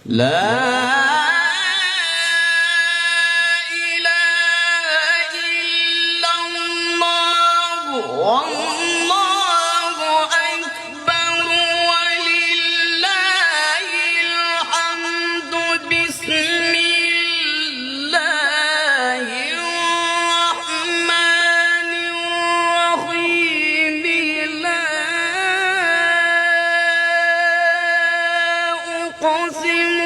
لا والله أكبر ولله الحمد بسم الله الرحمن الرحيم لا أقسم